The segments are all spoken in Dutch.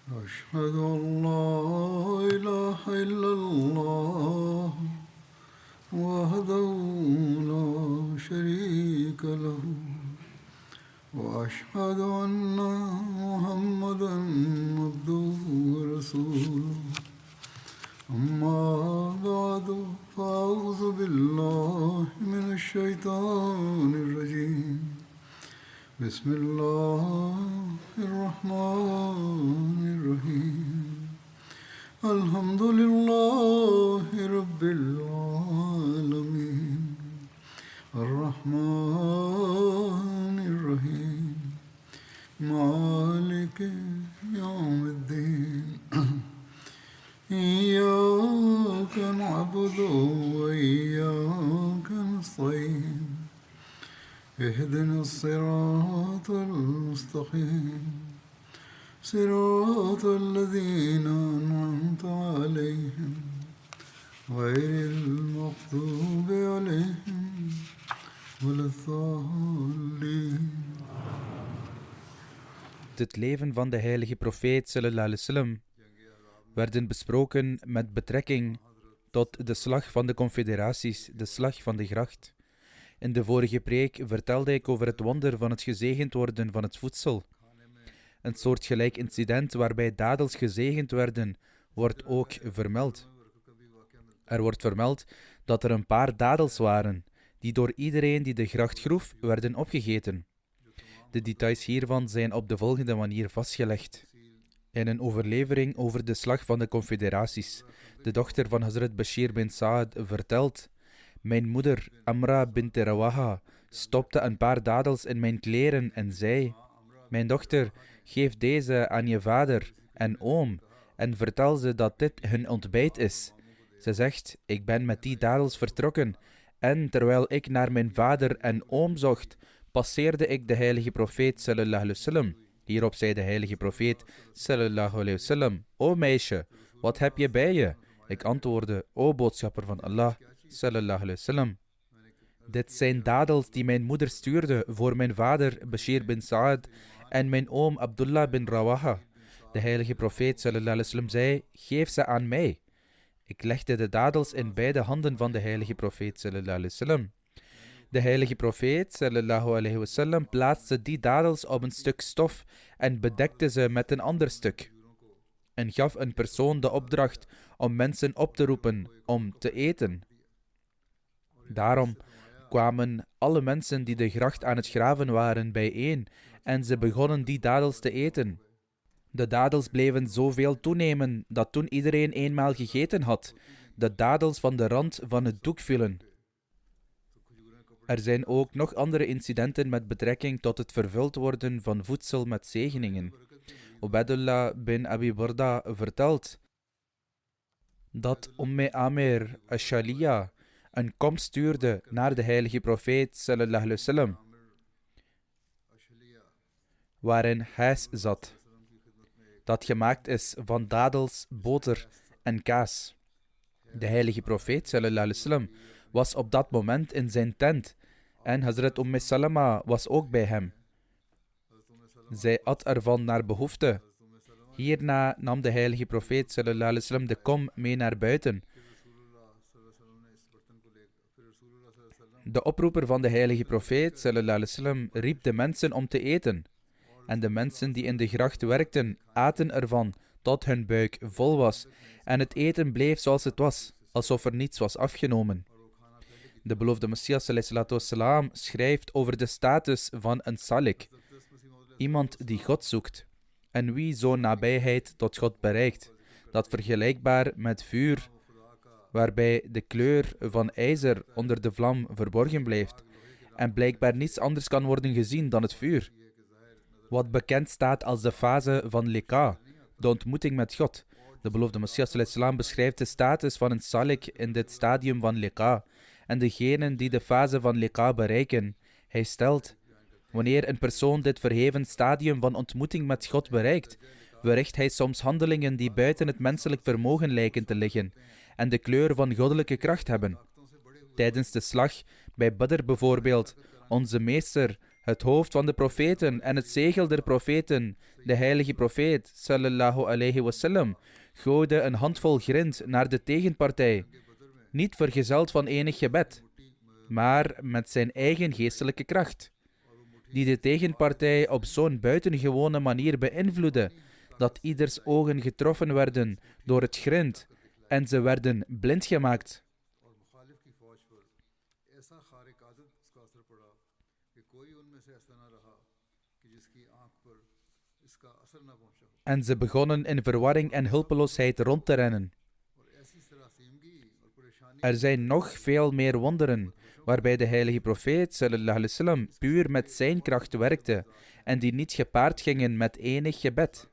أشهد أن لا إله إلا الله وحده لا شريك له وأشهد أن محمدا عبده ورسوله أما بعد فأعوذ بالله من الشيطان الرجيم بسم الله الرحمن الرحيم الحمد لله رب العالمين الرحمن الرحيم مالك يوم الدين إياك نعبد وإياك نستعين اهدنا الصراط المستقيم صراط الذين أنعمت عليهم غير المغضوب عليهم ولا الضالين. Het leven van de heilige profeet sallallahu alaihi wasallam werden besproken met betrekking tot de slag van de confederaties, de slag van de gracht. In de vorige preek vertelde ik over het wonder van het gezegend worden van het voedsel. Een soortgelijk incident waarbij dadels gezegend werden, wordt ook vermeld. Er wordt vermeld dat er een paar dadels waren, die door iedereen die de gracht groef, werden opgegeten. De details hiervan zijn op de volgende manier vastgelegd. In een overlevering over de slag van de confederaties, de dochter van Hazrat Bashir bin Sa'ad vertelt: mijn moeder, Amra bint Rawaha, stopte een paar dadels in mijn kleren en zei: mijn dochter, geef deze aan je vader en oom en vertel ze dat dit hun ontbijt is. Ze zegt: ik ben met die dadels vertrokken en terwijl ik naar mijn vader en oom zocht, passeerde ik de heilige profeet sallallahu alaihi wasallam. Hierop zei de heilige profeet sallallahu alaihi wasallam: o meisje, wat heb je bij je? Ik antwoordde: o boodschapper van Allah sallallahu alaihi wasallam. Dit zijn dadels die mijn moeder stuurde voor mijn vader Bashir bin Sa'ad en mijn oom Abdullah bin Rawaha. De heilige profeet sallallahu alaihi wasallam zei: geef ze aan mij. Ik legde de dadels in beide handen van de heilige profeet sallallahu alaihi wasallam. De heilige profeet sallallahu alaihi wasallam plaatste die dadels op een stuk stof en bedekte ze met een ander stuk. En gaf een persoon de opdracht om mensen op te roepen om te eten. Daarom kwamen alle mensen die de gracht aan het graven waren bijeen en ze begonnen die dadels te eten. De dadels bleven zoveel toenemen dat toen iedereen eenmaal gegeten had, de dadels van de rand van het doek vielen. Er zijn ook nog andere incidenten met betrekking tot het vervuld worden van voedsel met zegeningen. Ubaidullah bin Abi Burda vertelt dat Amir Ashaliya een kom stuurde naar de heilige profeet sallallahu alaihi wasallam, waarin hijs zat, dat gemaakt is van dadels, boter en kaas. De heilige profeet sallallahu alaihi wasallam was op dat moment in zijn tent en Hazrat Salama was ook bij hem. Zij at ervan naar behoefte. Hierna nam de heilige profeet sallallahu alaihi wasallam de kom mee naar buiten. De oproeper van de heilige profeet sallallahu alaihi wasallam riep de mensen om te eten. En de mensen die in de gracht werkten, aten ervan tot hun buik vol was. En het eten bleef zoals het was, alsof er niets was afgenomen. De beloofde Messias sallallahu alaihi wasallam schrijft over de status van een salik, iemand die God zoekt, en wie zo'n nabijheid tot God bereikt, dat vergelijkbaar met vuur, waarbij de kleur van ijzer onder de vlam verborgen blijft, en blijkbaar niets anders kan worden gezien dan het vuur. Wat bekend staat als de fase van liqa, de ontmoeting met God. De beloofde Messias sallallahu alaihi wasallam beschrijft de status van een salik in dit stadium van liqa, en degenen die de fase van liqa bereiken. Hij stelt: wanneer een persoon dit verheven stadium van ontmoeting met God bereikt, verricht hij soms handelingen die buiten het menselijk vermogen lijken te liggen en de kleur van goddelijke kracht hebben. Tijdens de slag bij Badr bijvoorbeeld, onze meester het hoofd van de profeten en het zegel der profeten, de heilige profeet, sallallahu alayhi wasallam, gooide een handvol grind naar de tegenpartij, niet vergezeld van enig gebed, maar met zijn eigen geestelijke kracht, die de tegenpartij op zo'n buitengewone manier beïnvloedde, dat ieders ogen getroffen werden door het grind en ze werden blind gemaakt. En ze begonnen in verwarring en hulpeloosheid rond te rennen. Er zijn nog veel meer wonderen, waarbij de heilige profeet sallallahu alaihi wasallam puur met zijn kracht werkte en die niet gepaard gingen met enig gebed.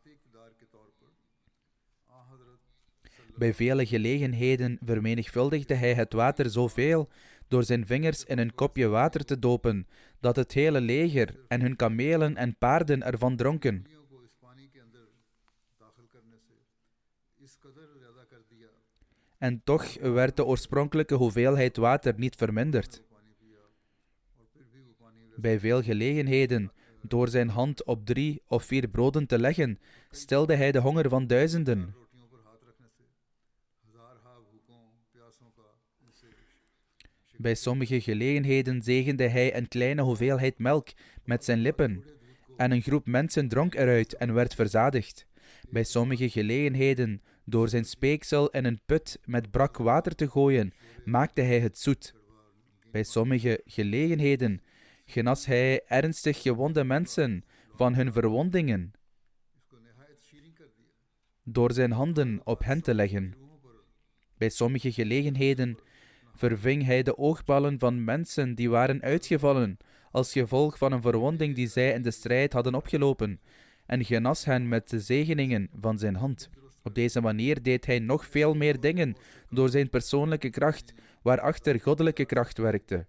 Bij vele gelegenheden vermenigvuldigde hij het water zoveel door zijn vingers in een kopje water te dopen, dat het hele leger en hun kamelen en paarden ervan dronken. En toch werd de oorspronkelijke hoeveelheid water niet verminderd. Bij veel gelegenheden, door zijn hand op 3 of 4 broden te leggen, stilde hij de honger van duizenden. Bij sommige gelegenheden zegende hij een kleine hoeveelheid melk met zijn lippen, en een groep mensen dronk eruit en werd verzadigd. Bij sommige gelegenheden, door zijn speeksel in een put met brak water te gooien, maakte hij het zoet. Bij sommige gelegenheden genas hij ernstig gewonde mensen van hun verwondingen, door zijn handen op hen te leggen. Bij sommige gelegenheden verving hij de oogballen van mensen die waren uitgevallen als gevolg van een verwonding die zij in de strijd hadden opgelopen, en genas hen met de zegeningen van zijn hand. Op deze manier deed hij nog veel meer dingen door zijn persoonlijke kracht, waarachter goddelijke kracht werkte.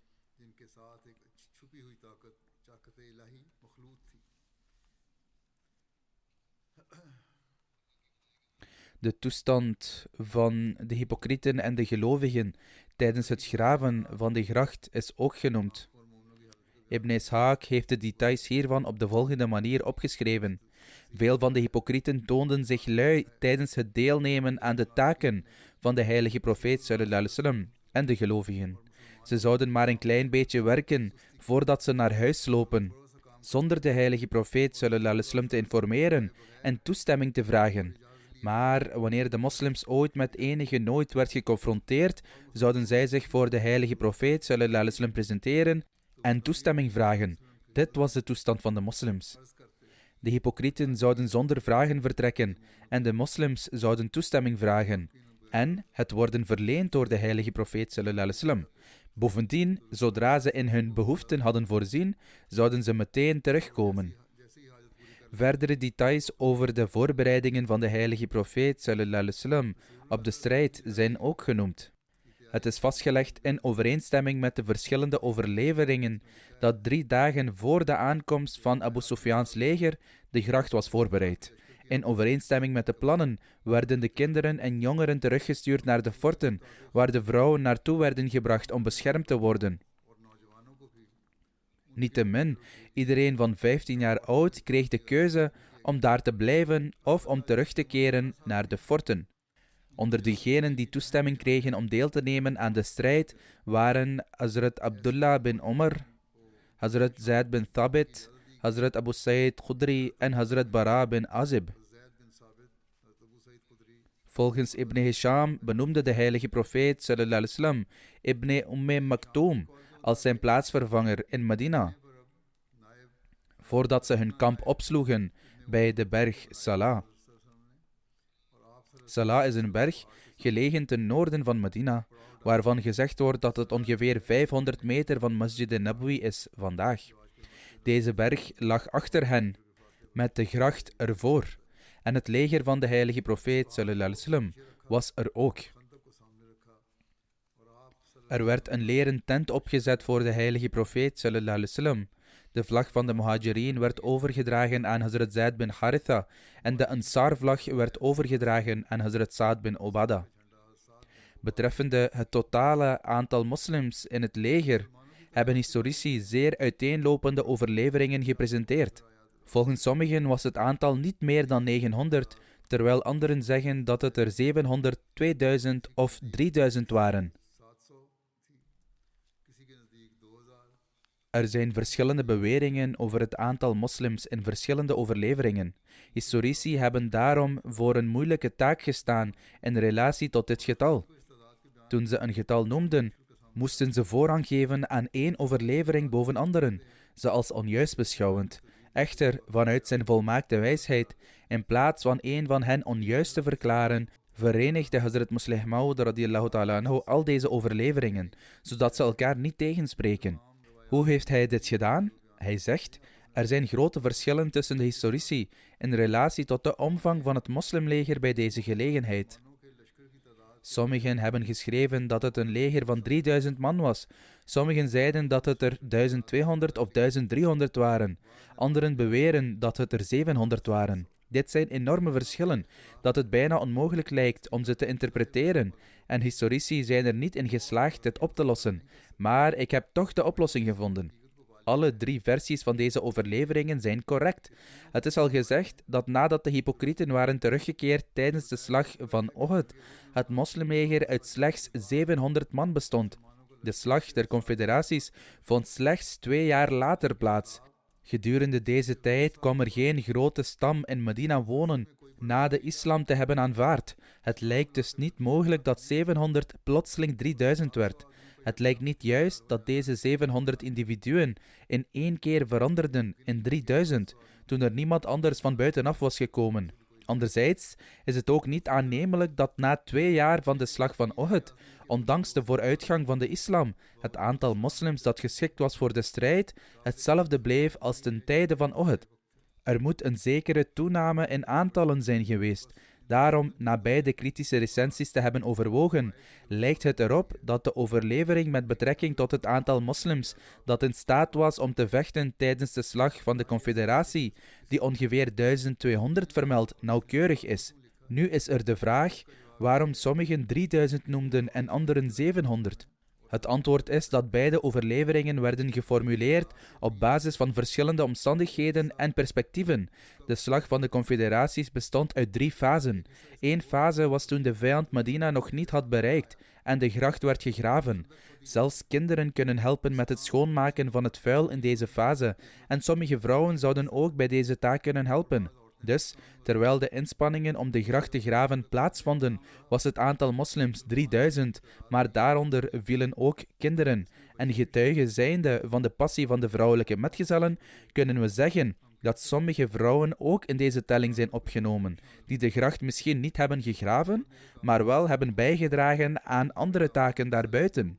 De toestand van de hypocrieten en de gelovigen tijdens het graven van de gracht is ook genoemd. Ibn Ishaq heeft de details hiervan op de volgende manier opgeschreven. Veel van de hypocrieten toonden zich lui tijdens het deelnemen aan de taken van de heilige profeet sallallahu alaihi wasallam en de gelovigen. Ze zouden maar een klein beetje werken voordat ze naar huis lopen, zonder de heilige profeet sallallahu alaihi wasallam te informeren en toestemming te vragen. Maar wanneer de moslims ooit met enige nood werd geconfronteerd, zouden zij zich voor de heilige profeet sallallahu alaihi wasallam presenteren en toestemming vragen. Dit was de toestand van de moslims. De hypocrieten zouden zonder vragen vertrekken en de moslims zouden toestemming vragen en het worden verleend door de heilige profeet sallallahu alaihi wasallam. Bovendien, zodra ze in hun behoeften hadden voorzien, zouden ze meteen terugkomen. Verdere details over de voorbereidingen van de heilige profeet sallallahu alaihi wasallam op de strijd zijn ook genoemd. Het is vastgelegd in overeenstemming met de verschillende overleveringen dat 3 dagen voor de aankomst van Abu Sufjaans leger de gracht was voorbereid. In overeenstemming met de plannen werden de kinderen en jongeren teruggestuurd naar de forten, waar de vrouwen naartoe werden gebracht om beschermd te worden. Niettemin, iedereen van 15 jaar oud kreeg de keuze om daar te blijven of om terug te keren naar de forten. Onder diegenen die toestemming kregen om deel te nemen aan de strijd waren Hazrat Abdullah bin Umar, Hazrat Zaid bin Thabit, Hazrat Abu Sa'id Khudri en Hazrat Bara bin Azib. Volgens Ibn Hisham benoemde de heilige profeet sallallahu alaihi wasallam Ibn Maktoum als zijn plaatsvervanger in Medina, voordat ze hun kamp opsloegen bij de berg Salah. Salah is een berg gelegen ten noorden van Medina, waarvan gezegd wordt dat het ongeveer 500 meter van Masjid Nabawi is vandaag. Deze berg lag achter hen, met de gracht ervoor, en het leger van de heilige profeet sallallahu alaihi wasallam was er ook. Er werd een leren tent opgezet voor de heilige profeet sallallahu alaihi wasallam. De vlag van de Muhajirin werd overgedragen aan Hazrat Zaid bin Haritha en de Ansar-vlag werd overgedragen aan Hazrat Saad bin Obada. Betreffende het totale aantal moslims in het leger, hebben historici zeer uiteenlopende overleveringen gepresenteerd. Volgens sommigen was het aantal niet meer dan 900, terwijl anderen zeggen dat het er 700, 2000 of 3000 waren. Er zijn verschillende beweringen over het aantal moslims in verschillende overleveringen. Historici hebben daarom voor een moeilijke taak gestaan in relatie tot dit getal. Toen ze een getal noemden, moesten ze voorrang geven aan één overlevering boven anderen, ze als onjuist beschouwend. Echter, vanuit zijn volmaakte wijsheid, in plaats van één van hen onjuist te verklaren, verenigde Hazrat Muslih Maud radiyallahu ta'ala anhu al deze overleveringen, zodat ze elkaar niet tegenspreken. Hoe heeft hij dit gedaan? Hij zegt, er zijn grote verschillen tussen de historici in relatie tot de omvang van het moslimleger bij deze gelegenheid. Sommigen hebben geschreven dat het een leger van 3000 man was. Sommigen zeiden dat het er 1200 of 1300 waren. Anderen beweren dat het er 700 waren. Dit zijn enorme verschillen, dat het bijna onmogelijk lijkt om ze te interpreteren. En historici zijn er niet in geslaagd dit op te lossen. Maar ik heb toch de oplossing gevonden. Alle 3 versies van deze overleveringen zijn correct. Het is al gezegd dat nadat de hypocrieten waren teruggekeerd tijdens de slag van Uhud, het moslimleger uit slechts 700 man bestond. De slag der confederaties vond slechts 2 jaar later plaats. Gedurende deze tijd kwam er geen grote stam in Medina wonen na de islam te hebben aanvaard. Het lijkt dus niet mogelijk dat 700 plotseling 3000 werd. Het lijkt niet juist dat deze 700 individuen in 1 keer veranderden in 3000, toen er niemand anders van buitenaf was gekomen. Anderzijds is het ook niet aannemelijk dat na 2 jaar van de slag van Uhud, ondanks de vooruitgang van de islam, het aantal moslims dat geschikt was voor de strijd, hetzelfde bleef als ten tijde van Uhud. Er moet een zekere toename in aantallen zijn geweest. Daarom, na beide kritische recensies te hebben overwogen, lijkt het erop dat de overlevering met betrekking tot het aantal moslims dat in staat was om te vechten tijdens de slag van de confederatie, die ongeveer 1200 vermeldt, nauwkeurig is. Nu is er de vraag waarom sommigen 3000 noemden en anderen 700. Het antwoord is dat beide overleveringen werden geformuleerd op basis van verschillende omstandigheden en perspectieven. De slag van de confederaties bestond uit 3 fasen. 1 fase was toen de vijand Medina nog niet had bereikt en de gracht werd gegraven. Zelfs kinderen kunnen helpen met het schoonmaken van het vuil in deze fase en sommige vrouwen zouden ook bij deze taak kunnen helpen. Dus, terwijl de inspanningen om de gracht te graven plaatsvonden, was het aantal moslims 3000, maar daaronder vielen ook kinderen. En getuige zijnde van de passie van de vrouwelijke metgezellen, kunnen we zeggen dat sommige vrouwen ook in deze telling zijn opgenomen, die de gracht misschien niet hebben gegraven, maar wel hebben bijgedragen aan andere taken daarbuiten.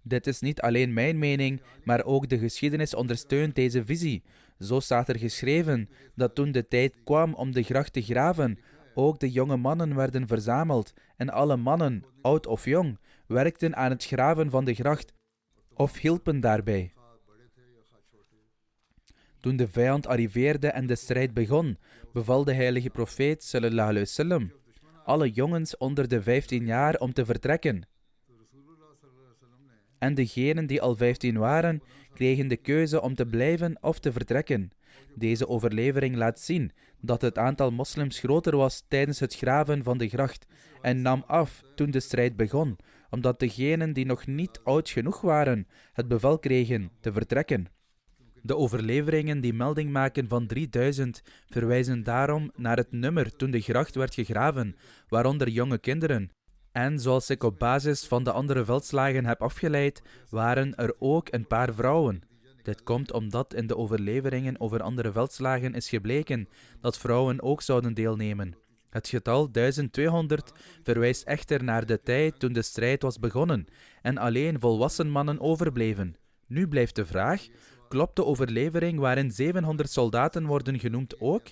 Dit is niet alleen mijn mening, maar ook de geschiedenis ondersteunt deze visie. Zo staat er geschreven dat toen de tijd kwam om de gracht te graven, ook de jonge mannen werden verzameld en alle mannen, oud of jong, werkten aan het graven van de gracht of hielpen daarbij. Toen de vijand arriveerde en de strijd begon, beval de heilige profeet sallallahu alaihi wasallam alle jongens onder de 15 jaar om te vertrekken. En degenen die al 15 waren, kregen de keuze om te blijven of te vertrekken. Deze overlevering laat zien dat het aantal moslims groter was tijdens het graven van de gracht en nam af toen de strijd begon, omdat degenen die nog niet oud genoeg waren, het bevel kregen te vertrekken. De overleveringen die melding maken van 3000 verwijzen daarom naar het nummer toen de gracht werd gegraven, waaronder jonge kinderen. En zoals ik op basis van de andere veldslagen heb afgeleid, waren er ook een paar vrouwen. Dit komt omdat in de overleveringen over andere veldslagen is gebleken dat vrouwen ook zouden deelnemen. Het getal 1200 verwijst echter naar de tijd toen de strijd was begonnen en alleen volwassen mannen overbleven. Nu blijft de vraag, klopt de overlevering waarin 700 soldaten worden genoemd ook?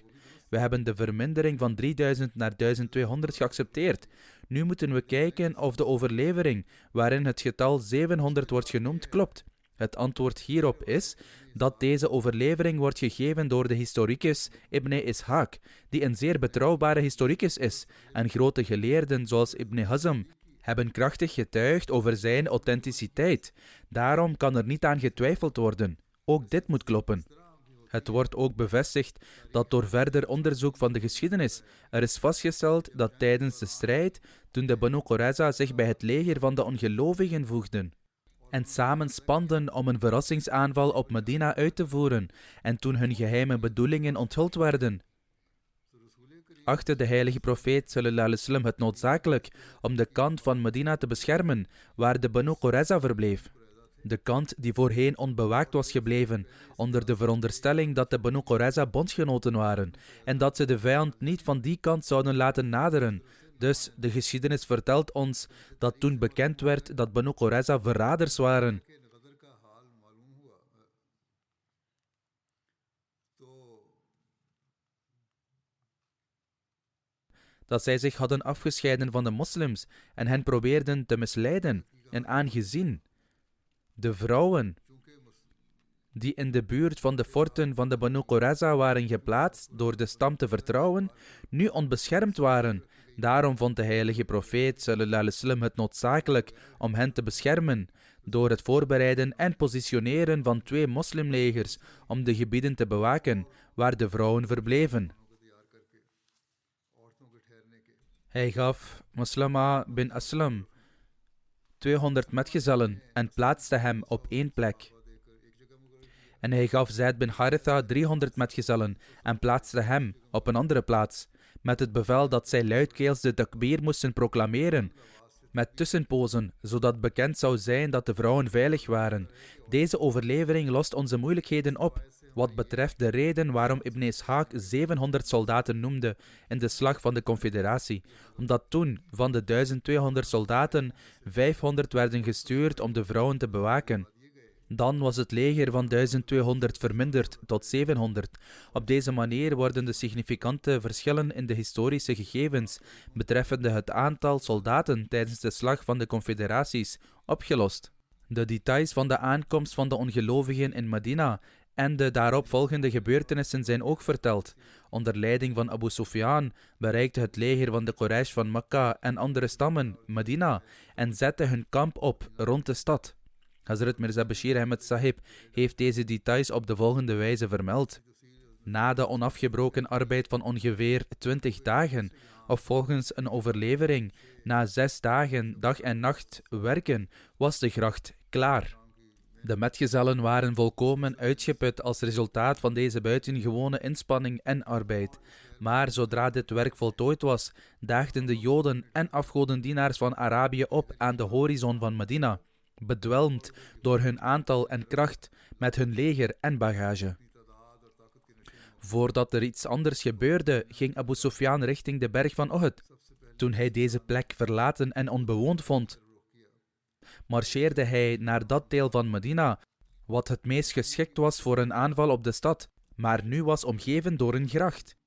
We hebben de vermindering van 3000 naar 1200 geaccepteerd. Nu moeten we kijken of de overlevering waarin het getal 700 wordt genoemd klopt. Het antwoord hierop is dat deze overlevering wordt gegeven door de historicus Ibn Ishaq, die een zeer betrouwbare historicus is, en grote geleerden zoals Ibn Hazm hebben krachtig getuigd over zijn authenticiteit. Daarom kan er niet aan getwijfeld worden. Ook dit moet kloppen. Het wordt ook bevestigd dat door verder onderzoek van de geschiedenis er is vastgesteld dat tijdens de strijd, toen de Banu Qurayza zich bij het leger van de ongelovigen voegden en samen spanden om een verrassingsaanval op Medina uit te voeren, en toen hun geheime bedoelingen onthuld werden, achtte de heilige profeet sallallahu alaihi wasallam het noodzakelijk om de kant van Medina te beschermen waar de Banu Qurayza verbleef. De kant die voorheen onbewaakt was gebleven, onder de veronderstelling dat de Banu Qurayza bondgenoten waren en dat ze de vijand niet van die kant zouden laten naderen. Dus de geschiedenis vertelt ons dat toen bekend werd dat Banu Qurayza verraders waren, dat zij zich hadden afgescheiden van de moslims en hen probeerden te misleiden. En aangezien de vrouwen die in de buurt van de forten van de Banu Qurayza waren geplaatst door de stam te vertrouwen, nu onbeschermd waren. Daarom vond de heilige profeet sallallahu alaihi wasallam het noodzakelijk om hen te beschermen door het voorbereiden en positioneren van 2 moslimlegers om de gebieden te bewaken waar de vrouwen verbleven. Hij gaf Maslama bin Aslam 200 metgezellen en plaatste hem op 1 plek. En hij gaf Zaid bin Haritha 300 metgezellen en plaatste hem op een andere plaats, met het bevel dat zij luidkeels de takbir moesten proclameren, met tussenpozen, zodat bekend zou zijn dat de vrouwen veilig waren. Deze overlevering lost onze moeilijkheden op, wat betreft de reden waarom Ibn Ishaq 700 soldaten noemde in de slag van de Confederatie, omdat toen van de 1200 soldaten 500 werden gestuurd om de vrouwen te bewaken. Dan was het leger van 1200 verminderd tot 700. Op deze manier worden de significante verschillen in de historische gegevens betreffende het aantal soldaten tijdens de slag van de Confederaties opgelost. De details van de aankomst van de ongelovigen in Medina en de daaropvolgende gebeurtenissen zijn ook verteld. Onder leiding van Abu Sufyan bereikte het leger van de Quraysh van Mekka en andere stammen Medina en zette hun kamp op rond de stad. Hazrat Mirza Bashir Ahmed Sahib heeft deze details op de volgende wijze vermeld. Na de onafgebroken arbeid van ongeveer 20 dagen, of volgens een overlevering, na 6 dagen dag en nacht werken, was de gracht klaar. De metgezellen waren volkomen uitgeput als resultaat van deze buitengewone inspanning en arbeid. Maar zodra dit werk voltooid was, daagden de Joden en afgodendienaars van Arabië op aan de horizon van Medina, bedwelmd door hun aantal en kracht, met hun leger en bagage. Voordat er iets anders gebeurde, ging Abu Sufyan richting de berg van Uhud. Toen hij deze plek verlaten en onbewoond vond, marcheerde hij naar dat deel van Medina, wat het meest geschikt was voor een aanval op de stad, maar nu was omgeven door een gracht.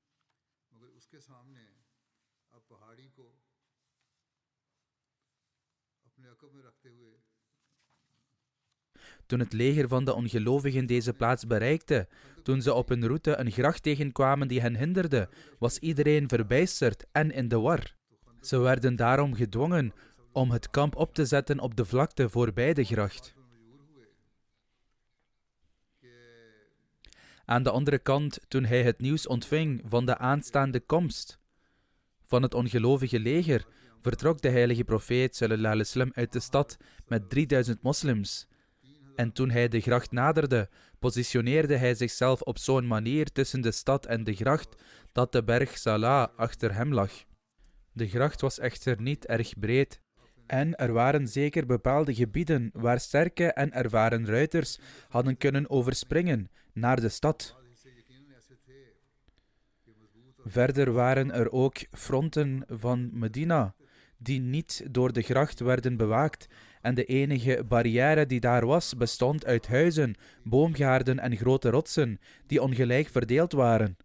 Toen het leger van de ongelovigen deze plaats bereikte, toen ze op hun route een gracht tegenkwamen die hen hinderde, was iedereen verbijsterd en in de war. Ze werden daarom gedwongen om het kamp op te zetten op de vlakte voorbij de gracht. Aan de andere kant, toen hij het nieuws ontving van de aanstaande komst van het ongelovige leger, vertrok de heilige profeet sallallahu alaihi wasallam uit de stad met 3000 moslims. En toen hij de gracht naderde, positioneerde hij zichzelf op zo'n manier tussen de stad en de gracht, dat de berg Salah achter hem lag. De gracht was echter niet erg breed, en er waren zeker bepaalde gebieden waar sterke en ervaren ruiters hadden kunnen overspringen naar de stad. Verder waren er ook fronten van Medina, die niet door de gracht werden bewaakt, en de enige barrière die daar was, bestond uit huizen, boomgaarden en grote rotsen, die ongelijk verdeeld waren.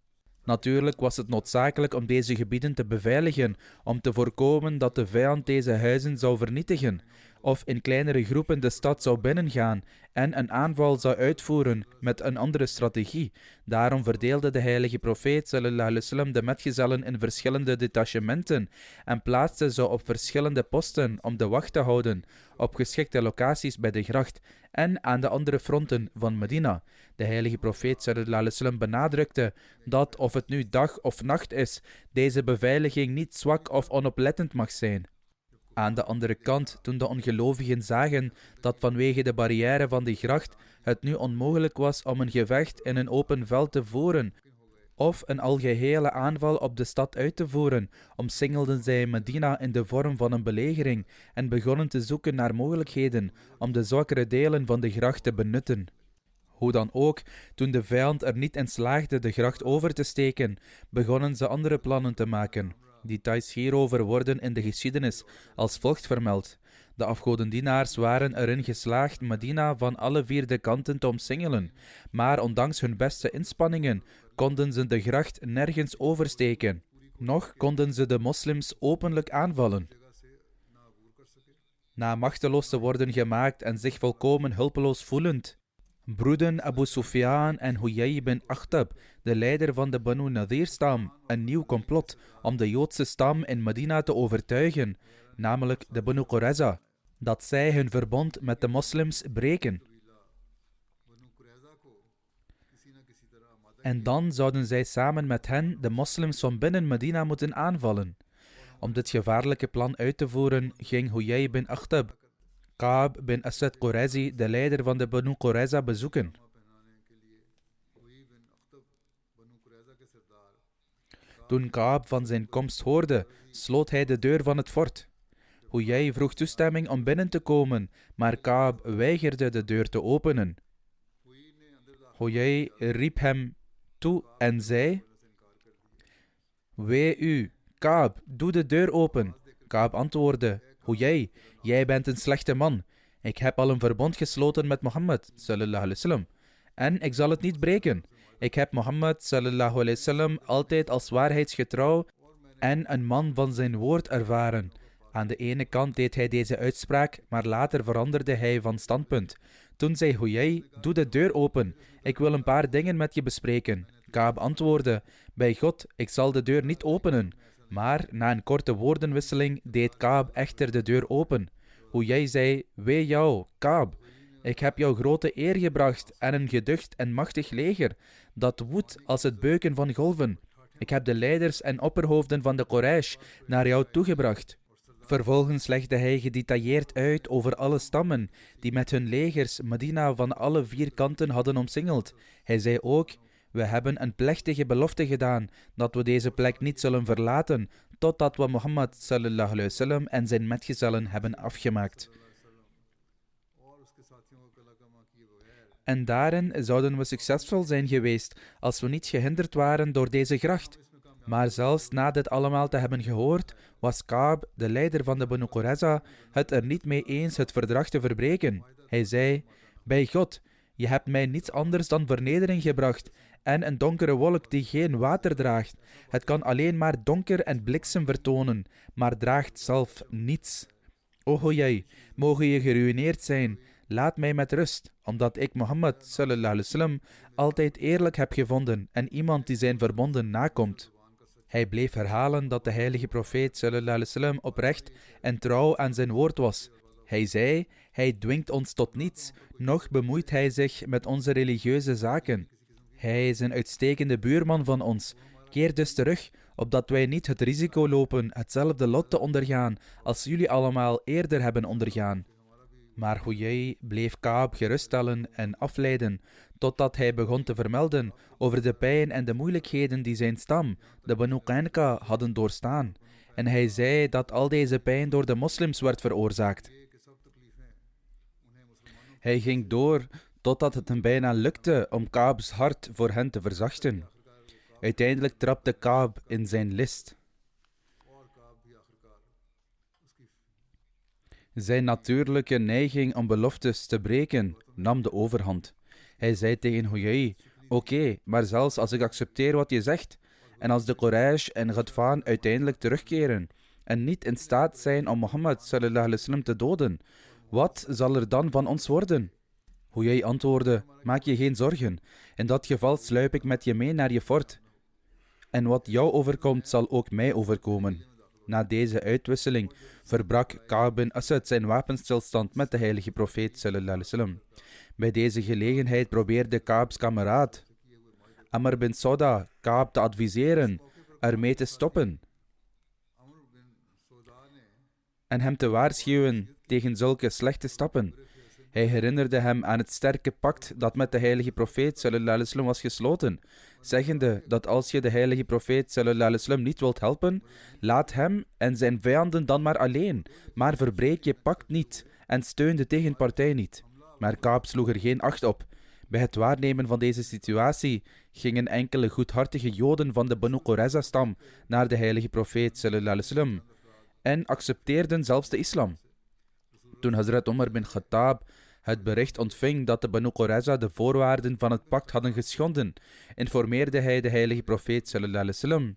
Natuurlijk was het noodzakelijk om deze gebieden te beveiligen, om te voorkomen dat de vijand deze huizen zou vernietigen. of in kleinere groepen de stad zou binnengaan en een aanval zou uitvoeren met een andere strategie. Daarom verdeelde de heilige profeet sallallahu alaihi wasallam de metgezellen in verschillende detachementen en plaatste ze op verschillende posten om de wacht te houden op geschikte locaties bij de gracht en aan de andere fronten van Medina. De heilige profeet sallallahu alaihi wasallam benadrukte dat, of het nu dag of nacht is, deze beveiliging niet zwak of onoplettend mag zijn. Aan de andere kant, toen de ongelovigen zagen dat vanwege de barrière van de gracht het nu onmogelijk was om een gevecht in een open veld te voeren of een algehele aanval op de stad uit te voeren, omsingelden zij Medina in de vorm van een belegering en begonnen te zoeken naar mogelijkheden om de zwakkere delen van de gracht te benutten. Hoe dan ook, toen de vijand er niet in slaagde de gracht over te steken, begonnen ze andere plannen te maken. Details hierover worden in de geschiedenis als volgt vermeld. De afgodendienaars waren erin geslaagd Medina van alle 4 kanten te omsingelen, maar ondanks hun beste inspanningen konden ze de gracht nergens oversteken. Nog konden ze de moslims openlijk aanvallen. Na machteloos te worden gemaakt en zich volkomen hulpeloos voelend, broeden Abu Sufyan en Huyay bin Akhtab, de leider van de Banu Nadir-stam, een nieuw complot om de Joodse stam in Medina te overtuigen, namelijk de Banu Qurayza, dat zij hun verbond met de moslims breken. En dan zouden zij samen met hen de moslims van binnen Medina moeten aanvallen. Om dit gevaarlijke plan uit te voeren, ging Huyay bin Akhtab Ka'b bin Asad Qurayzi, de leider van de Banu Qurayza, bezoeken. Toen Ka'b van zijn komst hoorde, sloot hij de deur van het fort. Huyay vroeg toestemming om binnen te komen, maar Ka'b weigerde de deur te openen. Huyay riep hem toe en zei: "Wee u, Ka'b, doe de deur open." Ka'b antwoordde: "Huyay, jij bent een slechte man. Ik heb al een verbond gesloten met Mohammed sallallahu alaihi wasallam en ik zal het niet breken. Ik heb Mohammed sallallahu alaihi wasallam altijd als waarheidsgetrouw en een man van zijn woord ervaren." Aan de ene kant deed hij deze uitspraak, maar later veranderde hij van standpunt. Toen zei Huyay: "Doe de deur open. Ik wil een paar dingen met je bespreken." Ka'b antwoordde: "Bij God, ik zal de deur niet openen." Maar na een korte woordenwisseling deed Ka'b echter de deur open. Huyay zei: "Wee jou, Ka'b. Ik heb jou grote eer gebracht en een geducht en machtig leger, dat woedt als het beuken van golven. Ik heb de leiders en opperhoofden van de Quraysh naar jou toegebracht." Vervolgens legde hij gedetailleerd uit over alle stammen die met hun legers Medina van alle 4 kanten hadden omsingeld. Hij zei ook: "We hebben een plechtige belofte gedaan dat we deze plek niet zullen verlaten totdat we Mohammed sallallahu alaihi wasallam en zijn metgezellen hebben afgemaakt. En daarin zouden we succesvol zijn geweest als we niet gehinderd waren door deze gracht." Maar zelfs na dit allemaal te hebben gehoord, was Ka'b, de leider van de Banu Qurayza, het er niet mee eens het verdrag te verbreken. Hij zei: "Bij God, je hebt mij niets anders dan vernedering gebracht en een donkere wolk die geen water draagt. Het kan alleen maar donker en bliksem vertonen, maar draagt zelf niets. O Huyay, mogen je geruïneerd zijn. Laat mij met rust, omdat ik Mohammed sallallahu alaihi wasallam altijd eerlijk heb gevonden en iemand die zijn verbonden nakomt." Hij bleef herhalen dat de heilige profeet sallallahu alaihi wasallam oprecht en trouw aan zijn woord was. Hij zei: "Hij dwingt ons tot niets, noch bemoeit hij zich met onze religieuze zaken. Hij is een uitstekende buurman van ons. Keer dus terug, opdat wij niet het risico lopen hetzelfde lot te ondergaan als jullie allemaal eerder hebben ondergaan." Maar Huyay bleef Ka'b geruststellen en afleiden, totdat hij begon te vermelden over de pijn en de moeilijkheden die zijn stam, de Banu Qaynuqa, hadden doorstaan. En hij zei dat al deze pijn door de moslims werd veroorzaakt. Hij ging door totdat het hem bijna lukte om Ka'b's hart voor hen te verzachten. Uiteindelijk trapte Ka'b in zijn list. Zijn natuurlijke neiging om beloftes te breken nam de overhand. Hij zei tegen Huyay: "Oké, maar zelfs als ik accepteer wat je zegt, en als de Quraysh en Ghadfan uiteindelijk terugkeren en niet in staat zijn om Mohammed sallallahu alaihi wasallam te doden, Wat zal er dan van ons worden? Huyai antwoordde, maak je geen zorgen. In dat geval sluip ik met je mee naar je fort. En wat jou overkomt, zal ook mij overkomen. Na deze uitwisseling verbrak Ka'b bin Asad zijn wapenstilstand met de heilige profeet sallallahu alaihi wasallam. Bij deze gelegenheid probeerde Ka'b's kameraad Amr bin Sauda Ka'b te adviseren ermee te stoppen en hem te waarschuwen tegen zulke slechte stappen. Hij herinnerde hem aan het sterke pact dat met de heilige profeet sallallahu alaihi wasallam was gesloten, zeggende dat als je de heilige profeet sallallahu alaihi wasallam niet wilt helpen, laat hem en zijn vijanden dan maar alleen, maar verbreek je pact niet en steun de tegenpartij niet. Maar Ka'b sloeg er geen acht op. Bij het waarnemen van deze situatie gingen enkele goedhartige Joden van de Banu Qurayza-stam naar de heilige profeet sallallahu alaihi wasallam en accepteerden zelfs de islam. Toen Hazrat Omar bin Khattab het bericht ontving dat de Banu Qurayza de voorwaarden van het pact hadden geschonden, informeerde hij de heilige profeet sallallahu alaihi wasallam,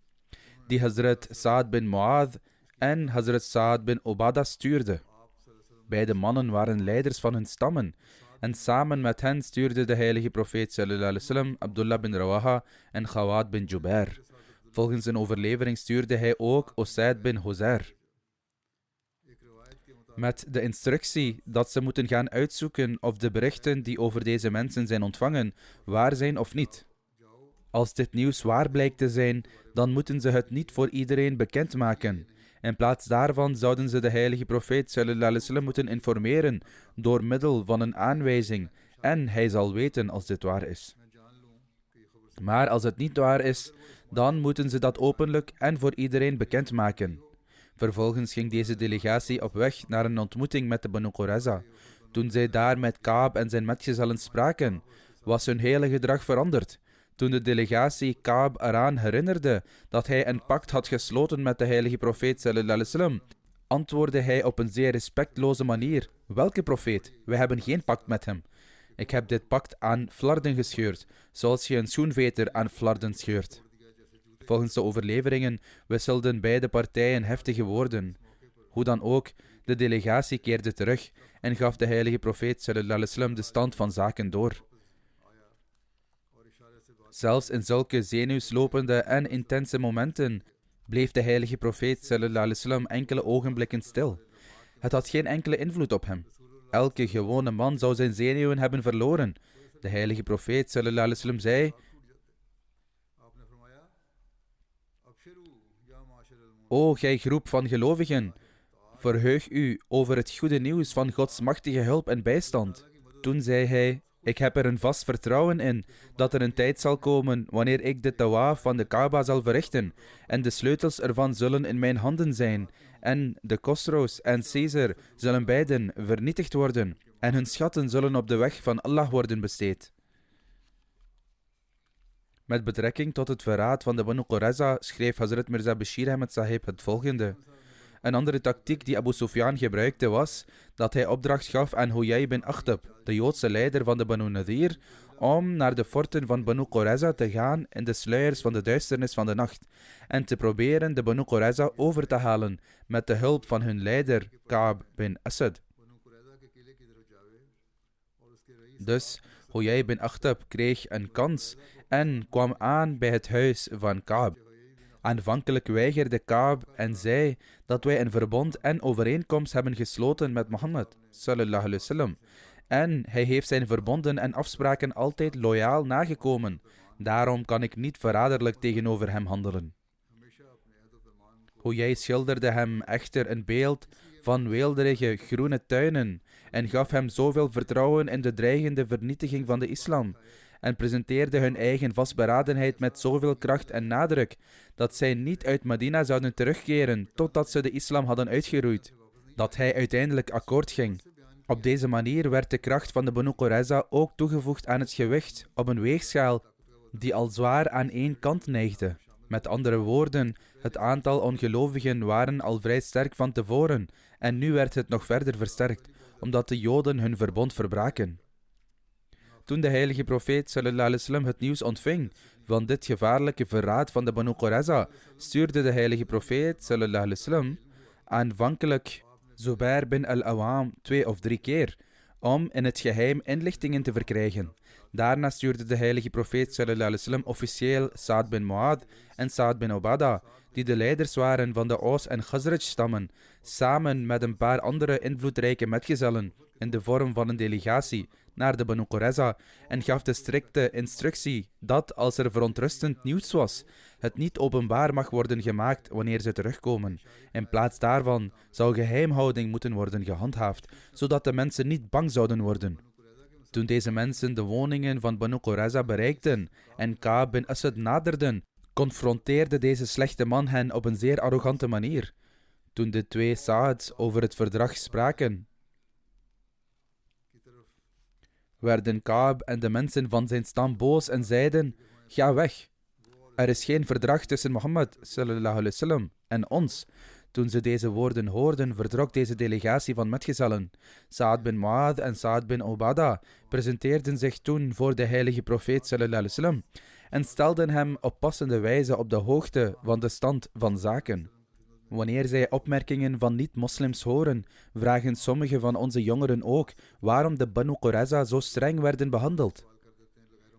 die Hazrat Sa'ad bin Mu'adh en Hazrat Sa'ad bin Ubadah stuurde. Beide mannen waren leiders van hun stammen en samen met hen stuurde de heilige profeet sallallahu alaihi wasallam Abdullah bin Rawaha en Khawad bin Jubair. Volgens een overlevering stuurde hij ook Usaid bin Huzair met de instructie dat ze moeten gaan uitzoeken of de berichten die over deze mensen zijn ontvangen waar zijn of niet. Als dit nieuws waar blijkt te zijn, dan moeten ze het niet voor iedereen bekendmaken. In plaats daarvan zouden ze de heilige profeet sallallahu alaihi wasallam moeten informeren door middel van een aanwijzing en hij zal weten als dit waar is. Maar als het niet waar is, dan moeten ze dat openlijk en voor iedereen bekendmaken. Vervolgens ging deze delegatie op weg naar een ontmoeting met de Banu Qurayza. Toen zij daar met Ka'b en zijn metgezellen spraken, was hun hele gedrag veranderd. Toen de delegatie Ka'b eraan herinnerde dat hij een pact had gesloten met de heilige profeet sallallahu alaihi wasallam, antwoordde hij op een zeer respectloze manier: welke profeet? Wij hebben geen pact met hem. Ik heb dit pact aan flarden gescheurd, zoals je een schoenveter aan flarden scheurt. Volgens de overleveringen wisselden beide partijen heftige woorden. Hoe dan ook, de delegatie keerde terug en gaf de heilige profeet sallallahu alaihi wasallam de stand van zaken door. Zelfs in zulke zenuwslopende en intense momenten bleef de heilige profeet sallallahu alaihi wasallam enkele ogenblikken stil. Het had geen enkele invloed op hem. Elke gewone man zou zijn zenuwen hebben verloren. De heilige profeet sallallahu alaihi wasallam zei: O gij groep van gelovigen, verheug u over het goede nieuws van Gods machtige hulp en bijstand. Toen zei hij: ik heb er een vast vertrouwen in dat er een tijd zal komen wanneer ik de tawaf van de Kaaba zal verrichten en de sleutels ervan zullen in mijn handen zijn en de Khosrows en Caesar zullen beiden vernietigd worden en hun schatten zullen op de weg van Allah worden besteed. Met betrekking tot het verraad van de Banu Qurayza schreef Hazrat Mirza Bashir Ahmed Sahib het volgende. Een andere tactiek die Abu Sufyan gebruikte was dat hij opdracht gaf aan Huyai bin Akhtab, de Joodse leider van de Banu Nadir, om naar de forten van Banu Qurayza te gaan in de sluiers van de duisternis van de nacht en te proberen de Banu Qurayza over te halen met de hulp van hun leider Ka'b bin Asad. Dus Huyai bin Akhtab kreeg een kans en kwam aan bij het huis van Ka'b. Aanvankelijk weigerde Ka'b en zei dat wij een verbond en overeenkomst hebben gesloten met Mohammed sallallahu alaihi wasallam. En hij heeft zijn verbonden en afspraken altijd loyaal nagekomen. Daarom kan ik niet verraderlijk tegenover hem handelen. Huyai schilderde hem echter een beeld van weelderige groene tuinen en gaf hem zoveel vertrouwen in de dreigende vernietiging van de islam en presenteerde hun eigen vastberadenheid met zoveel kracht en nadruk dat zij niet uit Medina zouden terugkeren totdat ze de islam hadden uitgeroeid, dat hij uiteindelijk akkoord ging. Op deze manier werd de kracht van de Banu Qurayza ook toegevoegd aan het gewicht op een weegschaal die al zwaar aan één kant neigde. Met andere woorden, het aantal ongelovigen waren al vrij sterk van tevoren en nu werd het nog verder versterkt, omdat de Joden hun verbond verbraken. Toen de heilige profeet sallallahu alaihi wasallam het nieuws ontving van dit gevaarlijke verraad van de Banu Qurayza, stuurde de heilige profeet sallallahu alaihi wasallam aanvankelijk Zubair bin al-Awam 2 of 3 keer, om in het geheim inlichtingen te verkrijgen. Daarna stuurde de heilige profeet sallallahu alaihi wasallam officieel Sa'd bin Mu'adh en Sa'd bin Ubadah, die de leiders waren van de Aus en Khazraj stammen, samen met een paar andere invloedrijke metgezellen, in de vorm van een delegatie, naar de Banu Qurayza en gaf de strikte instructie dat, als er verontrustend nieuws was, het niet openbaar mag worden gemaakt wanneer ze terugkomen. In plaats daarvan zou geheimhouding moeten worden gehandhaafd, zodat de mensen niet bang zouden worden. Toen deze mensen de woningen van Banu Qurayza bereikten en Ka'b bin Asad naderden, confronteerde deze slechte man hen op een zeer arrogante manier. Toen de 2 Sa'ds over het verdrag spraken, werden Ka'b en de mensen van zijn stam boos en zeiden: ga weg. Er is geen verdrag tussen Mohammed sallallahu alaihi wasallam en ons. Toen ze deze woorden hoorden, vertrok deze delegatie van metgezellen. Sa'd bin Mu'adh en Sa'd bin Ubadah presenteerden zich toen voor de heilige profeet sallallahu alaihi wasallam en stelden hem op passende wijze op de hoogte van de stand van zaken. Wanneer zij opmerkingen van niet-moslims horen, vragen sommige van onze jongeren ook waarom de Banu Qurayza zo streng werden behandeld.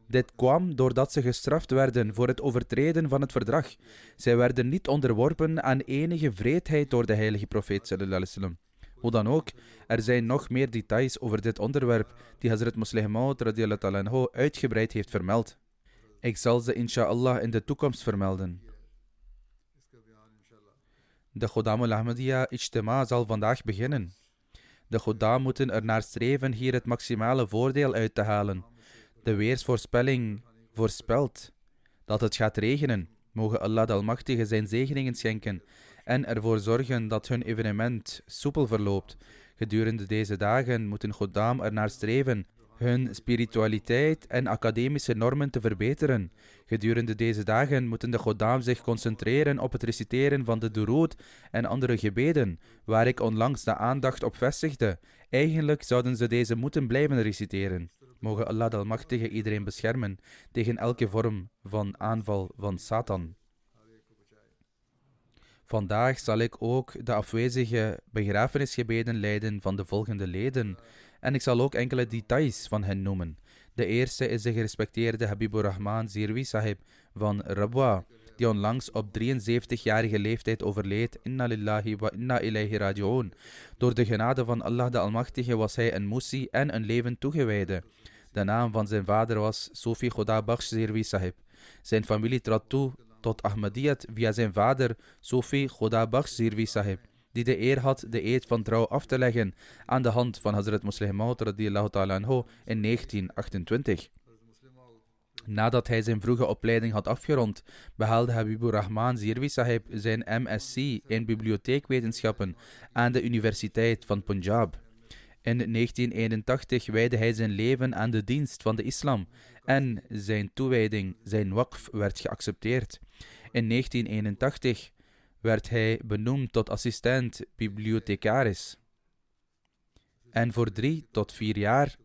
Dit kwam doordat ze gestraft werden voor het overtreden van het verdrag. Zij werden niet onderworpen aan enige wreedheid door de heilige profeet sallallahu alaihi wasallam. Hoe dan ook, er zijn nog meer details over dit onderwerp die Hazrat Musleh Maud radiyallahu ta'ala anhu uitgebreid heeft vermeld. Ik zal ze inshallah in de toekomst vermelden. De Khuddam al-Ahmadiyya Ijtima zal vandaag beginnen. De Khuddam moeten ernaar streven hier het maximale voordeel uit te halen. De weersvoorspelling voorspelt dat het gaat regenen. Mogen Allah de Almachtige zijn zegeningen schenken en ervoor zorgen dat hun evenement soepel verloopt. Gedurende deze dagen moeten Khuddam ernaar streven hun spiritualiteit en academische normen te verbeteren. Gedurende deze dagen moeten de Khuddam zich concentreren op het reciteren van de durood en andere gebeden, waar ik onlangs de aandacht op vestigde. Eigenlijk zouden ze deze moeten blijven reciteren. Mogen Allah de Almachtige iedereen beschermen tegen elke vorm van aanval van Satan. Vandaag zal ik ook de afwezige begrafenisgebeden leiden van de volgende leden en ik zal ook enkele details van hen noemen. De eerste is de gerespecteerde Habibur Rahman Zirwi Sahib van Rabwa, die onlangs op 73-jarige leeftijd overleed. Inna lillahi wa inna ilayhi raji'un. Door de genade van Allah de Almachtige was hij een Musi en een levend toegewijde. De naam van zijn vader was Sufi Khuda Bakhsh Zirwi Sahib. Zijn familie trad toe tot Ahmadiyyat via zijn vader Sufi Khuda Bakhsh Zirwi Sahib, die de eer had de eed van trouw af te leggen aan de hand van Hazrat Musleh Maud radiyallahu ta'ala anhu in 1928. Nadat hij zijn vroege opleiding had afgerond, behaalde Habibur Rahman Zirwi Sahib zijn MSc in bibliotheekwetenschappen aan de Universiteit van Punjab. In 1981 wijdde hij zijn leven aan de dienst van de islam en zijn toewijding, zijn waqf, werd geaccepteerd. In 1981 werd hij benoemd tot assistent bibliothecaris. En voor 3 tot 4 jaar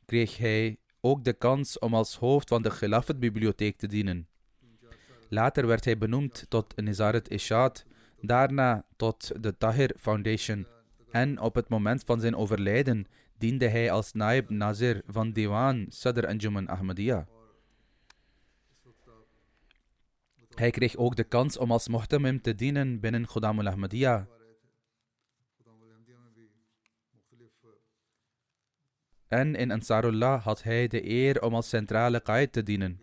kreeg hij ook de kans om als hoofd van de Khilafat-bibliotheek te dienen. Later werd hij benoemd tot Nizarat Ishad, daarna tot de Tahir Foundation en op het moment van zijn overlijden diende hij als Naib Nazir van Diwan Sadr Anjuman Ahmadiyya. Hij kreeg ook de kans om als Muhtamim te dienen binnen Khuddam al-Ahmadiyya. En in Ansarullah had hij de eer om als centrale qaid te dienen.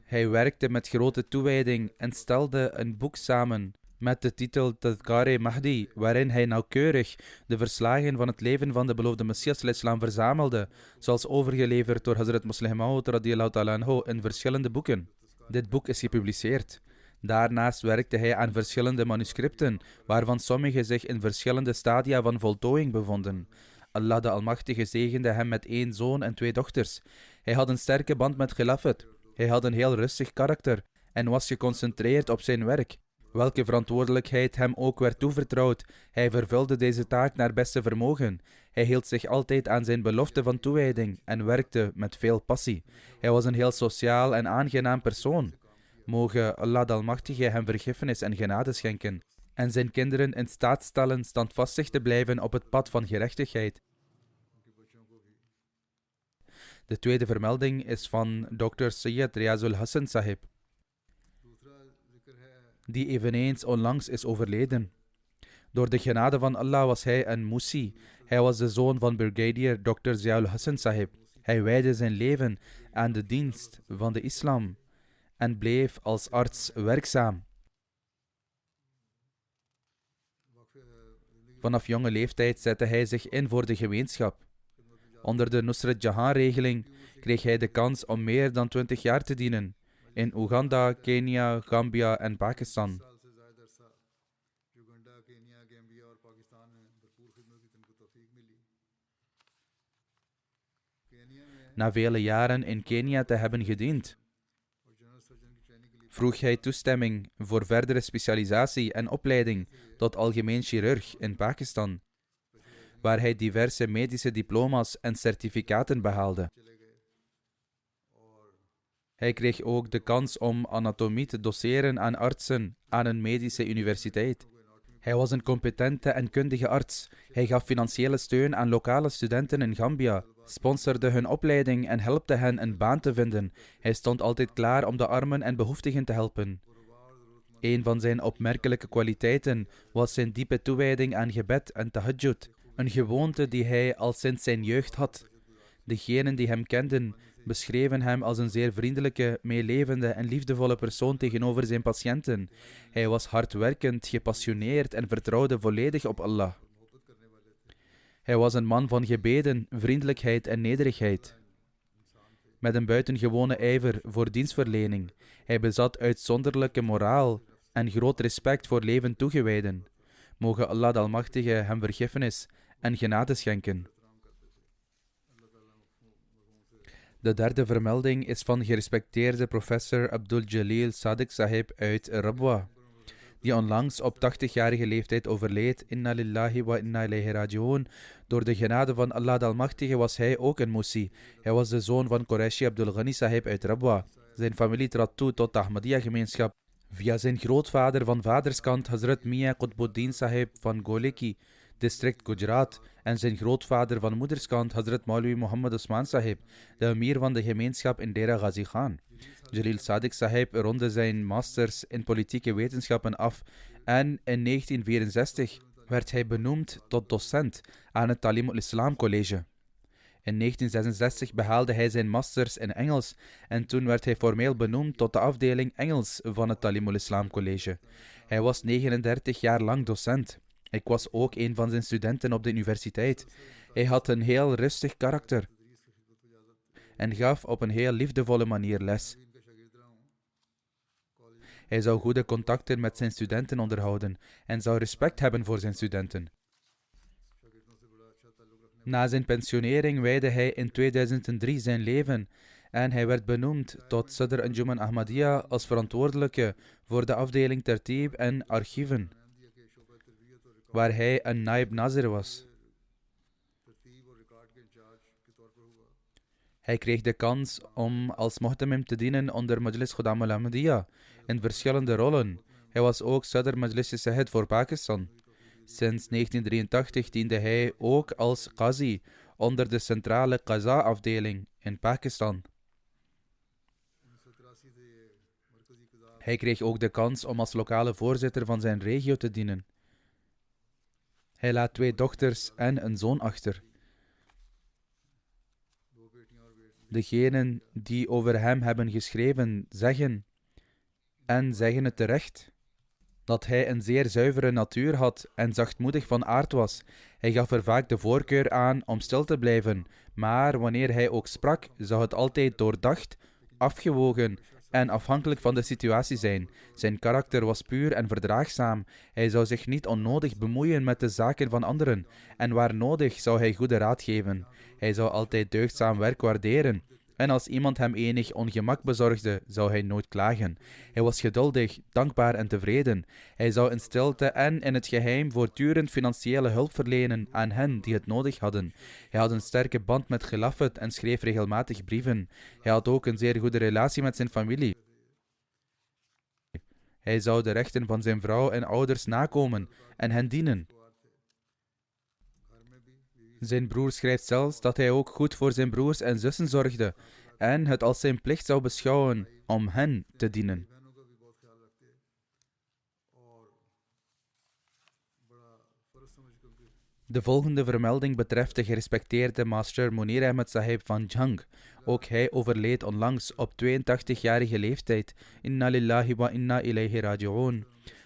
Hij werkte met grote toewijding en stelde een boek samen met de titel Tadhkar-e Mahdi, waarin hij nauwkeurig de verslagen van het leven van de beloofde Messias al-Islam verzamelde, zoals overgeleverd door Hazrat Musleh Maud radiyallahu ta'ala anhu in verschillende boeken. Dit boek is gepubliceerd. Daarnaast werkte hij aan verschillende manuscripten, waarvan sommige zich in verschillende stadia van voltooiing bevonden. Allah de Almachtige zegende hem met 1 zoon en 2 dochters. Hij had een sterke band met Khilafat. Hij had een heel rustig karakter en was geconcentreerd op zijn werk, welke verantwoordelijkheid hem ook werd toevertrouwd. Hij vervulde deze taak naar beste vermogen. Hij hield zich altijd aan zijn belofte van toewijding en werkte met veel passie. Hij was een heel sociaal en aangenaam persoon. Mogen Allah de Almachtige hem vergiffenis en genade schenken en zijn kinderen in staat stellen standvastig te blijven op het pad van gerechtigheid. De tweede vermelding is van Dr. Sayyid Riazul Hassan Sahib, die eveneens onlangs is overleden. Door de genade van Allah was hij een Musi. Hij was de zoon van Brigadier Dr. Ziaul Hassan Sahib. Hij wijdde zijn leven aan de dienst van de islam en bleef als arts werkzaam. Vanaf jonge leeftijd zette hij zich in voor de gemeenschap. Onder de Nusrat Jahan-regeling kreeg hij de kans om meer dan 20 jaar te dienen in Oeganda, Kenia, Gambia en Pakistan. Na vele jaren in Kenia te hebben gediend, vroeg hij toestemming voor verdere specialisatie en opleiding tot algemeen chirurg in Pakistan, waar hij diverse medische diploma's en certificaten behaalde. Hij kreeg ook de kans om anatomie te doseren aan artsen aan een medische universiteit. Hij was een competente en kundige arts. Hij gaf financiële steun aan lokale studenten in Gambia, sponsorde hun opleiding en helpte hen een baan te vinden. Hij stond altijd klaar om de armen en behoeftigen te helpen. Een van zijn opmerkelijke kwaliteiten was zijn diepe toewijding aan gebed en tahajjud, een gewoonte die hij al sinds zijn jeugd had. Degenen die hem kenden, beschreven hem als een zeer vriendelijke, meelevende en liefdevolle persoon tegenover zijn patiënten. Hij was hardwerkend, gepassioneerd en vertrouwde volledig op Allah. Hij was een man van gebeden, vriendelijkheid en nederigheid, met een buitengewone ijver voor dienstverlening. Hij bezat uitzonderlijke moraal en groot respect voor levend toegewijden. Mogen Allah de Almachtige hem vergiffenis en genade schenken. De derde vermelding is van gerespecteerde professor Abdul Jalil Sadiq Sahib uit Rabwa, die onlangs op 80-jarige leeftijd overleed. Inna lillahi wa inna ilayhi raji'un. Door de genade van Allah de Almachtige was hij ook een Musi. Hij was de zoon van Qureshi Abdul Ghani Sahib uit Rabwa. Zijn familie trad toe tot de Ahmadiyya-gemeenschap via zijn grootvader van vaderskant Hazrat Mia Qutbuddin Sahib van Goleki, district Gujarat, en zijn grootvader van moederskant Hazrat Maulwi Muhammad Usman Sahib, de emir van de gemeenschap in Dera Ghazi Khan. Jalil Sadiq Sahib ronde zijn masters in politieke wetenschappen af en in 1964 werd hij benoemd tot docent aan het Talim al-Islam College. In 1966 behaalde hij zijn masters in Engels en toen werd hij formeel benoemd tot de afdeling Engels van het Talim al-Islam College. Hij was 39 jaar lang docent. Ik was ook een van zijn studenten op de universiteit. Hij had een heel rustig karakter en gaf op een heel liefdevolle manier les. Hij zou goede contacten met zijn studenten onderhouden en zou respect hebben voor zijn studenten. Na zijn pensionering wijdde hij in 2003 zijn leven en hij werd benoemd tot Sadr Anjuman Ahmadiyya als verantwoordelijke voor de afdeling Tertib en archieven, waar hij een Naib Nazir was. Hij kreeg de kans om als Muhtamim te dienen onder Majlis Khudam al-Ahmadiyya in verschillende rollen. Hij was ook Sadr Majlis Sahid voor Pakistan. Sinds 1983 diende hij ook als Qazi onder de centrale Qaza-afdeling in Pakistan. Hij kreeg ook de kans om als lokale voorzitter van zijn regio te dienen. Hij laat 2 dochters en een zoon achter. Degenen die over hem hebben geschreven zeggen, en zeggen het terecht, dat hij een zeer zuivere natuur had en zachtmoedig van aard was. Hij gaf er vaak de voorkeur aan om stil te blijven, maar wanneer hij ook sprak, zou het altijd doordacht, afgewogen en afhankelijk van de situatie zijn. Zijn karakter was puur en verdraagzaam. Hij zou zich niet onnodig bemoeien met de zaken van anderen en waar nodig zou hij goede raad geven. Hij zou altijd deugdzaam werk waarderen. En als iemand hem enig ongemak bezorgde, zou hij nooit klagen. Hij was geduldig, dankbaar en tevreden. Hij zou in stilte en in het geheim voortdurend financiële hulp verlenen aan hen die het nodig hadden. Hij had een sterke band met Khilafat en schreef regelmatig brieven. Hij had ook een zeer goede relatie met zijn familie. Hij zou de rechten van zijn vrouw en ouders nakomen en hen dienen. Zijn broer schrijft zelfs dat hij ook goed voor zijn broers en zussen zorgde en het als zijn plicht zou beschouwen om hen te dienen. De volgende vermelding betreft de gerespecteerde master Munir Ahmed Sahib van Jhang. Ook hij overleed onlangs op 82-jarige leeftijd. Inna lillahi wa inna ilayhi raji'un.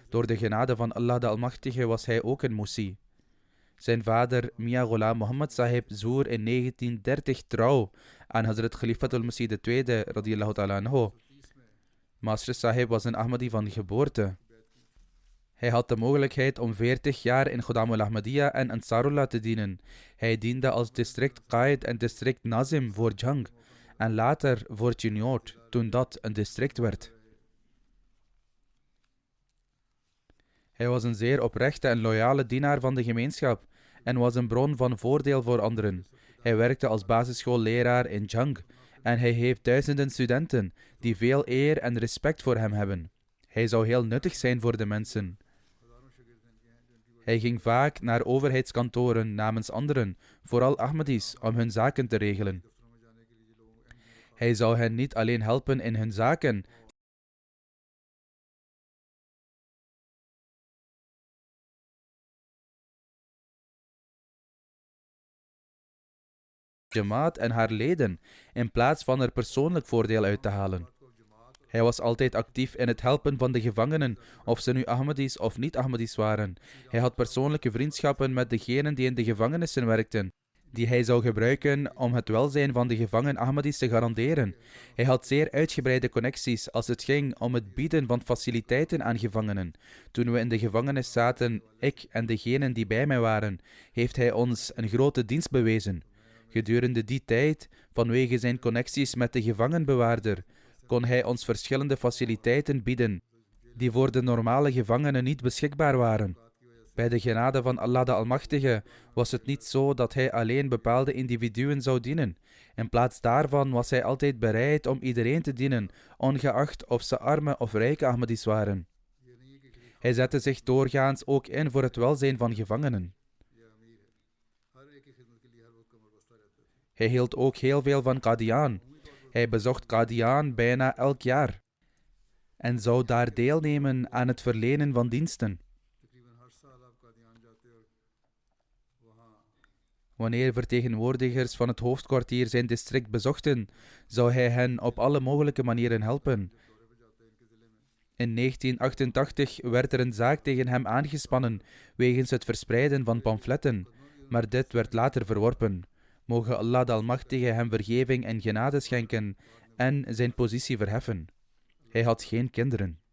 Door de genade van Allah de Almachtige was hij ook een musi. Zijn vader Mia Ghulam Muhammad Sahib zwoer in 1930 trouw aan Hazrat Khalifatul Masih II radiyallahu ta'ala anhu. Master Sahib was een Ahmadi van geboorte. Hij had de mogelijkheid om 40 jaar in Khuddamul Ahmadiyya en Ansarullah te dienen. Hij diende als district Qaid en district Nazim voor Jhang en later voor Chiniot, toen dat een district werd. Hij was een zeer oprechte en loyale dienaar van de gemeenschap en was een bron van voordeel voor anderen. Hij werkte als basisschoolleraar in Jhang en hij heeft duizenden studenten die veel eer en respect voor hem hebben. Hij zou heel nuttig zijn voor de mensen. Hij ging vaak naar overheidskantoren namens anderen, vooral Ahmadis, om hun zaken te regelen. Hij zou hen niet alleen helpen in hun zaken, Jamaat en haar leden, in plaats van er persoonlijk voordeel uit te halen. Hij was altijd actief in het helpen van de gevangenen, of ze nu Ahmadis of niet-Ahmadis waren. Hij had persoonlijke vriendschappen met degenen die in de gevangenissen werkten, die hij zou gebruiken om het welzijn van de gevangen Ahmadis te garanderen. Hij had zeer uitgebreide connecties als het ging om het bieden van faciliteiten aan gevangenen. Toen we in de gevangenis zaten, ik en degenen die bij mij waren, heeft hij ons een grote dienst bewezen. Gedurende die tijd, vanwege zijn connecties met de gevangenbewaarder, kon hij ons verschillende faciliteiten bieden, die voor de normale gevangenen niet beschikbaar waren. Bij de genade van Allah de Almachtige was het niet zo dat hij alleen bepaalde individuen zou dienen. In plaats daarvan was hij altijd bereid om iedereen te dienen, ongeacht of ze arme of rijke Ahmadis waren. Hij zette zich doorgaans ook in voor het welzijn van gevangenen. Hij hield ook heel veel van Qadian. Hij bezocht Qadian bijna elk jaar en zou daar deelnemen aan het verlenen van diensten. Wanneer vertegenwoordigers van het hoofdkwartier zijn district bezochten, zou hij hen op alle mogelijke manieren helpen. In 1988 werd er een zaak tegen hem aangespannen wegens het verspreiden van pamfletten, maar dit werd later verworpen. Moge Allah de Almachtige hem vergeving en genade schenken en zijn positie verheffen. Hij had geen kinderen.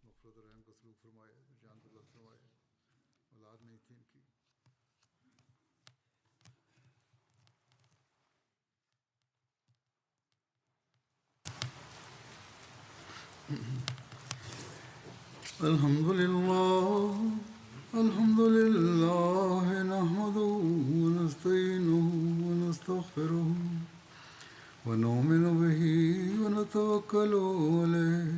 Alhamdulillah, alhamdulillah, nahmaduhu wa nasta'inuhu wa nastaghfiruh wa nu'minu bihi wa natawakkalu alayh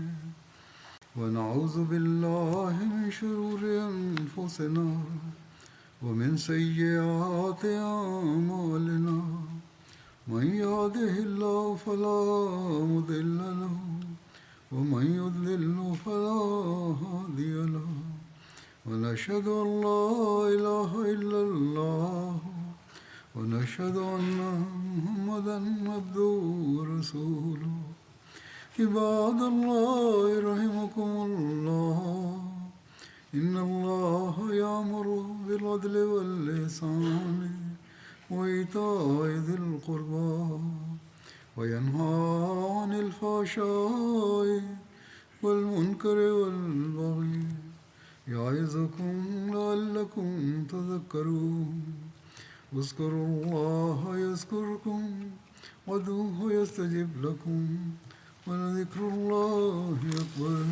wa na'udhu billahi min shururi anfusina wa min sayyiati a'malina. Man yahdihillahu fala mudilla lahu ومن يضلل فلا هادي له ونشهد أن لا إله إلا الله ونشهد أن محمدا عبده ورسوله عباد الله رحمكم الله إن الله يأمر بالعدل والإحسان وإيتاء ذي القربى وينهى عن الفحشاء والمنكر والبغي يعظكم لعلكم تذكرون اذكروا الله يذكركم وادعوه يستجب لكم ولذكر الله أكبر